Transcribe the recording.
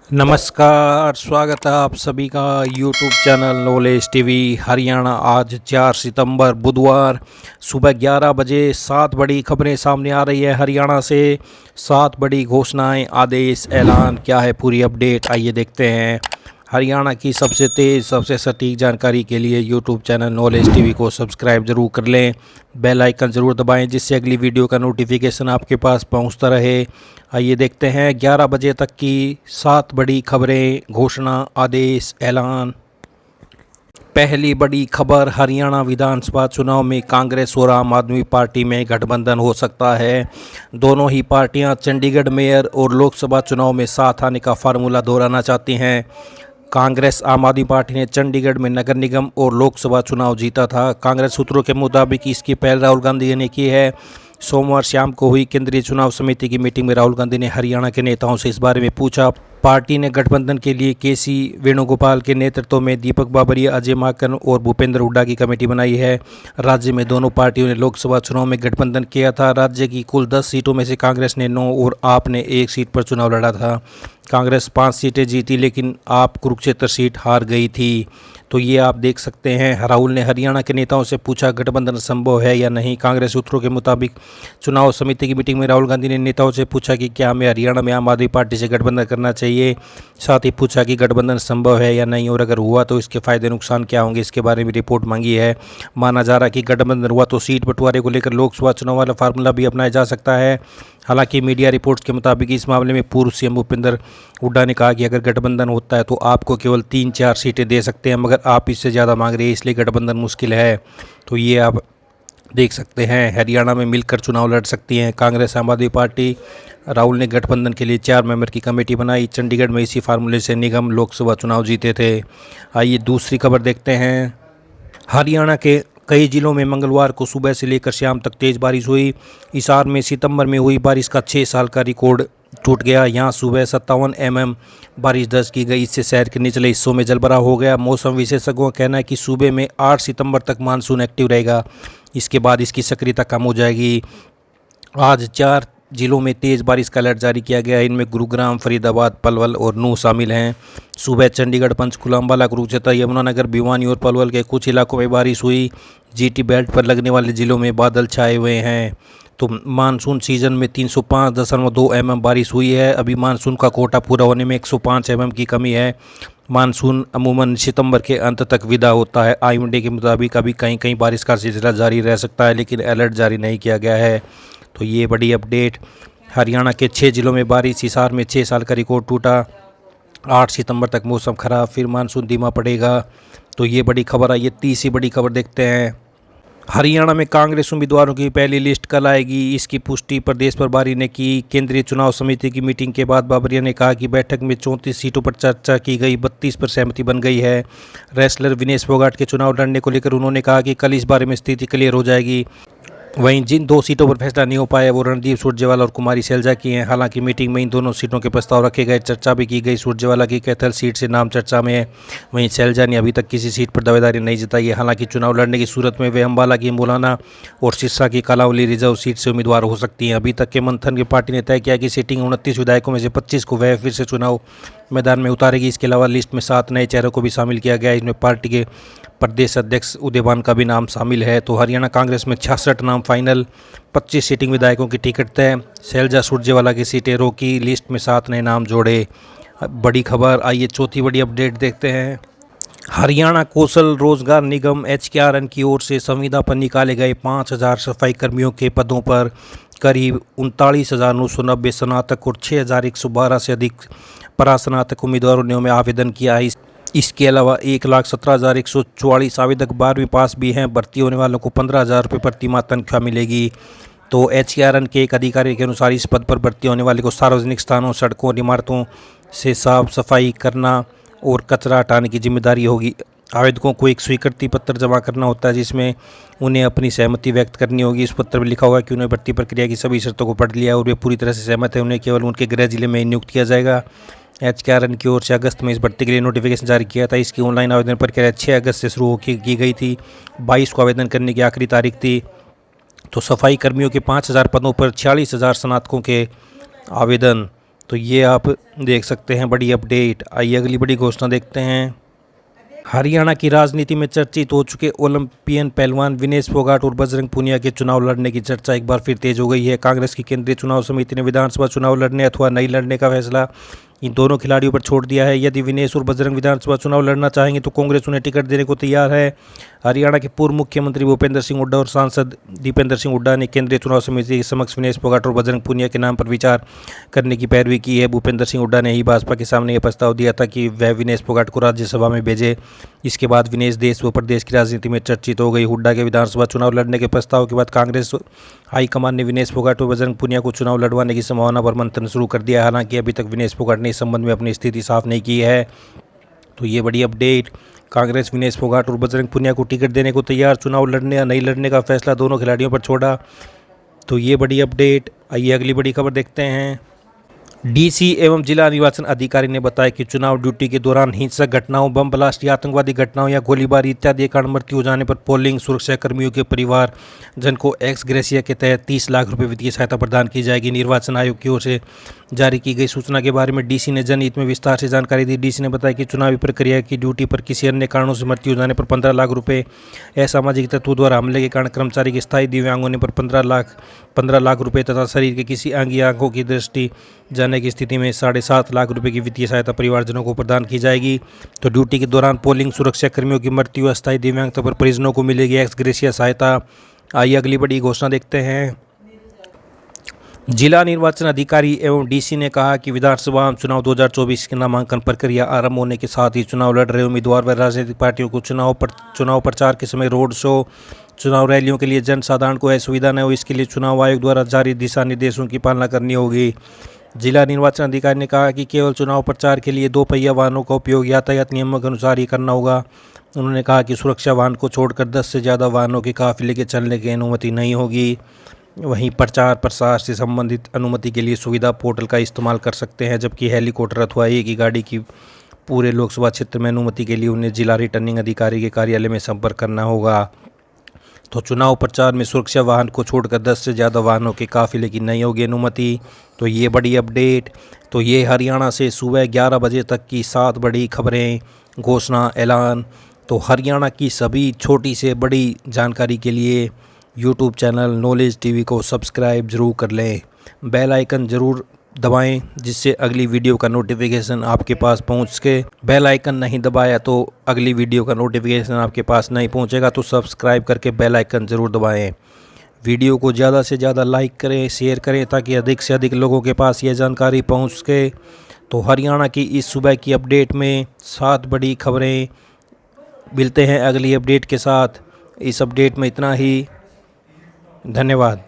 नमस्कार, स्वागत है आप सभी का YouTube channel knowledge TV Haryana. आज 4 सितंबर बुधवार सुबह 11 बजे 7 बड़ी खबरें सामने आ रही है हरियाणा से। 7 बड़ी घोषणाएं, आदेश, ऐलान, क्या है पूरी अपडेट, आइए देखते हैं। हरियाणा की सबसे तेज़, सबसे सटीक जानकारी के लिए यूट्यूब चैनल नॉलेज टीवी को सब्सक्राइब जरूर कर लें, बेल आइकन ज़रूर दबाएं जिससे अगली वीडियो का नोटिफिकेशन आपके पास पहुंचता रहे। आइए देखते हैं 11 बजे तक की 7 बड़ी खबरें, घोषणा, आदेश, ऐलान। पहली बड़ी खबर, हरियाणा विधानसभा चुनाव में कांग्रेस और आम आदमी पार्टी में गठबंधन हो सकता है। दोनों ही पार्टियां चंडीगढ़ मेयर और लोकसभा चुनाव में साथ आने का फार्मूला दोहराना चाहती हैं। कांग्रेस आम आदमी पार्टी ने चंडीगढ़ में नगर निगम और लोकसभा चुनाव जीता था। कांग्रेस सूत्रों के मुताबिक इसकी पहल राहुल गांधी ने की है। सोमवार शाम को हुई केंद्रीय चुनाव समिति की मीटिंग में राहुल गांधी ने हरियाणा के नेताओं से इस बारे में पूछा। पार्टी ने गठबंधन के लिए केसी वेणुगोपाल के नेतृत्व में दीपक बाबरिया, अजय माकन और भूपेंद्र हुड्डा की कमेटी बनाई है। राज्य में दोनों पार्टियों ने लोकसभा चुनाव में गठबंधन किया था। राज्य की कुल 10 सीटों में से कांग्रेस ने 9 और आप ने 1 सीट पर चुनाव लड़ा था। कांग्रेस 5 सीटें जीती लेकिन आप कुरुक्षेत्र सीट हार गई थी। तो ये आप देख सकते हैं। राहुल ने हरियाणा के नेताओं से पूछा गठबंधन संभव है या नहीं। कांग्रेस सूत्रों के मुताबिक चुनाव समिति की मीटिंग में राहुल गांधी ने नेताओं से पूछा कि क्या हमें हरियाणा में आम आदमी पार्टी से गठबंधन करना चाहिए। साथ ही पूछा कि गठबंधन संभव है या नहीं और अगर हुआ तो इसके फायदे नुकसान क्या होंगे, इसके बारे में रिपोर्ट मांगी है। माना जा रहा है कि गठबंधन हुआ तो सीट बंटवारे को लेकर लोकसभा चुनाव वाला फार्मूला भी अपनाया जा सकता है। हालांकि मीडिया रिपोर्ट्स के मुताबिक इस मामले में पूर्व सीएम भूपेंद्र हुड्डा ने कहा कि अगर गठबंधन होता है तो आपको केवल 3-4 सीटें दे सकते हैं, मगर आप इससे ज़्यादा मांग रहे हैं इसलिए गठबंधन मुश्किल है। तो ये आप देख सकते हैं, हरियाणा में मिलकर चुनाव लड़ सकती हैं कांग्रेस आम आदमी पार्टी। राहुल ने गठबंधन के लिए 4 मेंबर की कमेटी बनाई। चंडीगढ़ में इसी फार्मूले से निगम लोकसभा चुनाव जीते थे। आइए दूसरी खबर देखते हैं। हरियाणा के कई जिलों में मंगलवार को सुबह से लेकर शाम तक तेज़ बारिश हुई। हिसार में सितंबर में हुई बारिश का 6 साल का रिकॉर्ड टूट गया। यहाँ सुबह 57 mm बारिश दर्ज की गई। इससे शहर के निचले हिस्सों में जलभराव हो गया। मौसम विशेषज्ञों का कहना है कि सूबे में 8 सितंबर तक मानसून एक्टिव रहेगा। इसके बाद इसकी सक्रियता कम हो जाएगी। आज 4 जिलों में तेज़ बारिश का अलर्ट जारी किया गया है। इनमें गुरुग्राम, फरीदाबाद, पलवल और नूंह शामिल हैं। सुबह चंडीगढ़, पंचकुला, अम्बाला, कुरुक्षेत्र, यमुनानगर, भिवानी और पलवल के कुछ इलाकों में बारिश हुई। जीटी बेल्ट पर लगने वाले जिलों में बादल छाए हुए हैं। तो मानसून सीजन में 305.2 mm बारिश हुई है। अभी मानसून का कोटा पूरा होने में 105 mm की कमी है। मानसून अमूमन सितंबर के अंत तक विदा होता है। आईएमडी के मुताबिक अभी कहीं कहीं बारिश का सिलसिला जारी रह सकता है, लेकिन अलर्ट जारी नहीं किया गया है। तो ये बड़ी अपडेट। हरियाणा के 6 जिलों में बारिश। हिसार में 6 साल का रिकॉर्ड टूटा। 8 सितंबर तक मौसम खराब, फिर मानसून धीमा पड़ेगा। तो ये बड़ी खबर आई। ये तीसरी बड़ी खबर देखते हैं। हरियाणा में कांग्रेस उम्मीदवारों की पहली लिस्ट कल आएगी। इसकी पुष्टि प्रदेश प्रभारी ने की। केंद्रीय चुनाव समिति की मीटिंग के बाद बाबरिया ने कहा कि बैठक में 34 सीटों पर चर्चा की गई, 32 पर सहमति बन गई है। रेसलर विनेश फोगाट के चुनाव लड़ने को लेकर उन्होंने कहा कि कल इस बारे में स्थिति क्लियर हो जाएगी। वहीं जिन 2 सीटों पर फैसला नहीं हो पाया वो रणदीप सुरजेवाला और कुमारी सैलजा की हैं। हालांकि मीटिंग में इन दोनों सीटों के प्रस्ताव रखे गए, चर्चा भी की गई। सुरजेवाला की कैथल सीट से नाम चर्चा में है। वहीं सैलजा ने अभी तक किसी सीट पर दावेदारी नहीं जताई है। हालांकि चुनाव लड़ने की सूरत में वे अम्बाला की मुलाना और सिरसा की कालावली रिजर्व सीट से उम्मीदवार हो सकती हैं। अभी तक के मंथन की पार्टी ने तय किया कि सीटिंग 29 विधायकों में से 25 को वह फिर से चुनाव मैदान में उतारेगी। इसके अलावा लिस्ट में 7 नए चेहरों को भी शामिल किया गया है। इसमें पार्टी के प्रदेश अध्यक्ष उदयभान का भी नाम शामिल है। तो हरियाणा कांग्रेस में 66 नाम फाइनल, 25 सीटिंग विधायकों की टिकट तय। सैलजा सुरजेवाला की सीटें रोकी, लिस्ट में 7 नए नाम जोड़े। बड़ी खबर। आइए चौथी बड़ी अपडेट देखते हैं। हरियाणा कौशल रोजगार निगम HKRN की ओर से संविदा पर निकाले गए 5000 सफाई कर्मियों के पदों पर करीब 39,990 स्नातक और 6,112 से अधिक परास्नातक उम्मीदवारों ने आवेदन किया है। इसके अलावा 1,17,144 आवेदक 12वीं पास भी हैं। भर्ती होने वालों को 15,000 रुपये प्रति माह तनख्वाह मिलेगी। तो HKRN के एक अधिकारी के अनुसार इस पद पर भर्ती होने वाले को सार्वजनिक स्थानों, सड़कों और इमारतों से साफ सफाई करना और कचरा हटाने की जिम्मेदारी होगी। आवेदकों को एक स्वीकृति पत्र जमा करना होता है जिसमें उन्हें अपनी सहमति व्यक्त करनी होगी। इस पत्र में लिखा हुआ है कि उन्हें भर्ती प्रक्रिया की सभी शर्तों को पढ़ लिया और वे पूरी तरह से सहमत है। उन्हें केवल उनके गृह जिले में नियुक्त किया जाएगा। HKRN की ओर से अगस्त में इस भर्ती के लिए नोटिफिकेशन जारी किया था। इसकी ऑनलाइन आवेदन प्रक्रिया 6 अगस्त से शुरू की गई थी। 22 को आवेदन करने की आखिरी तारीख थी। तो सफाई कर्मियों के 5,000 पदों पर 46,000 स्नातकों के आवेदन तो ये आप देख सकते हैं बड़ी अपडेट। आइए अगली बड़ी घोषणा देखते हैं। हरियाणा की राजनीति में चर्चित हो चुके ओलंपियन पहलवान विनेश फोगाट और बजरंग पूनिया के चुनाव लड़ने की चर्चा एक बार फिर तेज हो गई है। कांग्रेस की केंद्रीय चुनाव समिति ने विधानसभा चुनाव लड़ने अथवा नहीं लड़ने का फैसला इन दोनों खिलाड़ियों पर छोड़ दिया है। यदि विनेश और बजरंग विधानसभा चुनाव लड़ना चाहेंगे तो कांग्रेस उन्हें टिकट देने को तैयार है। हरियाणा के पूर्व मुख्यमंत्री भूपेंद्र सिंह हुड्डा और सांसद दीपेंद्र सिंह हुड्डा ने केंद्रीय चुनाव समिति के समक्ष विनेश फोगाट और बजरंग पूनिया के नाम पर विचार करने की पैरवी की है। भूपेंद्र सिंह हुड्डा ने ही भाजपा के सामने यह प्रस्ताव दिया था कि वह विनेश फोगाट को राज्यसभा में भेजे। इसके बाद विनेश देश व प्रदेश की राजनीति में चर्चित हो गई। हुड्डा के विधानसभा चुनाव लड़ने के प्रस्ताव के बाद कांग्रेस हाईकमान ने विनेश फोगाट व बजरंग पूनिया को चुनाव लड़वाने की संभावना पर मंथन शुरू कर दिया। हालांकि अभी तक विनेश फोगाट ने इस संबंध में अपनी स्थिति साफ नहीं की है। तो ये बड़ी अपडेट। कांग्रेस विनेश फोगाट और बजरंग पूनिया को टिकट देने को तैयार, चुनाव लड़ने या नहीं लड़ने का फैसला दोनों खिलाड़ियों पर छोड़ा। तो ये बड़ी अपडेट। आइए अगली बड़ी खबर देखते हैं। डीसी एवं जिला निर्वाचन अधिकारी ने बताया कि चुनाव ड्यूटी के दौरान हिंसक घटनाओं, बम ब्लास्ट या आतंकवादी घटनाओं या गोलीबारी इत्यादि कारण मृत्यु हो जाने पर पोलिंग सुरक्षा कर्मियों के परिवार जन को एक्स ग्रेसिया के तहत 30 लाख रुपए वित्तीय सहायता प्रदान की जाएगी। निर्वाचन आयोग की ओर से जारी की गई सूचना के बारे में डीसी ने जनहित में विस्तार से जानकारी दी। डीसी ने बताया कि चुनावी प्रक्रिया की ड्यूटी पर किसी अन्य कारणों से मृत्यु हो जाने पर 15 लाख रुपये, असामाजिक तत्वों द्वारा हमले के कारण कर्मचारी के स्थायी दिव्यांग होने पर 15 लाख रुपये तथा शरीर के किसी अंग या आंखों की दृष्टि जाने की स्थिति में 7.5 लाख रुपए की वित्तीय सहायता परिवारजनों को प्रदान की जाएगी। तो ड्यूटी के दौरान पोलिंग सुरक्षा कर्मियों की मृत्यु, अस्थायी दिव्यांगता पर परिजनों को मिलेगी एक्स ग्रेसिया सहायता। आइए अगली बड़ी घोषणा देखते हैं। जिला निर्वाचन अधिकारी एवं डीसी ने कहा कि विधानसभा चुनाव 2024 की नामांकन प्रक्रिया आरंभ होने के साथ ही चुनाव लड़ रहे उम्मीदवार व राजनीतिक पार्टियों को चुनाव प्रचार के समय रोड शो, चुनाव रैलियों के लिए जनसाधारण को असुविधा न हो, इसके लिए चुनाव आयोग द्वारा जारी दिशा निर्देशों की पालना करनी होगी। जिला निर्वाचन अधिकारी ने कहा कि केवल चुनाव प्रचार के लिए 2 पहिया वाहनों का उपयोग यातायात नियमों के अनुसार ही करना होगा। उन्होंने कहा कि सुरक्षा वाहन को छोड़कर 10 से ज़्यादा वाहनों के काफिले के चलने की अनुमति नहीं होगी। वहीं प्रचार प्रसार से संबंधित अनुमति के लिए सुविधा पोर्टल का इस्तेमाल कर सकते हैं, जबकि हेलीकॉप्टर अथवा एक ही गाड़ी की पूरे लोकसभा क्षेत्र में अनुमति के लिए उन्हें जिला रिटर्निंग अधिकारी के कार्यालय में संपर्क करना होगा। तो चुनाव प्रचार में सुरक्षा वाहन को छोड़कर 10 से ज़्यादा वाहनों के काफिले की नहीं होगी अनुमति। तो ये बड़ी अपडेट। तो ये हरियाणा से सुबह 11 बजे तक की 7 बड़ी खबरें, घोषणा, ऐलान। तो हरियाणा की सभी छोटी से बड़ी जानकारी के लिए यूट्यूब चैनल नॉलेज टीवी को सब्सक्राइब ज़रूर कर लें, बेल आइकन ज़रूर दबाएं जिससे अगली वीडियो का नोटिफिकेशन आपके पास पहुंच सके। बेल आइकन नहीं दबाया तो अगली वीडियो का नोटिफिकेशन आपके पास नहीं पहुंचेगा। तो सब्सक्राइब करके बेल आइकन ज़रूर दबाएं। वीडियो को ज़्यादा से ज़्यादा लाइक करें, शेयर करें ताकि अधिक से अधिक लोगों के पास ये जानकारी पहुंच सके। तो हरियाणा की इस सुबह की अपडेट में 7 बड़ी खबरें। मिलते हैं अगली अपडेट के साथ। इस अपडेट में इतना ही। धन्यवाद।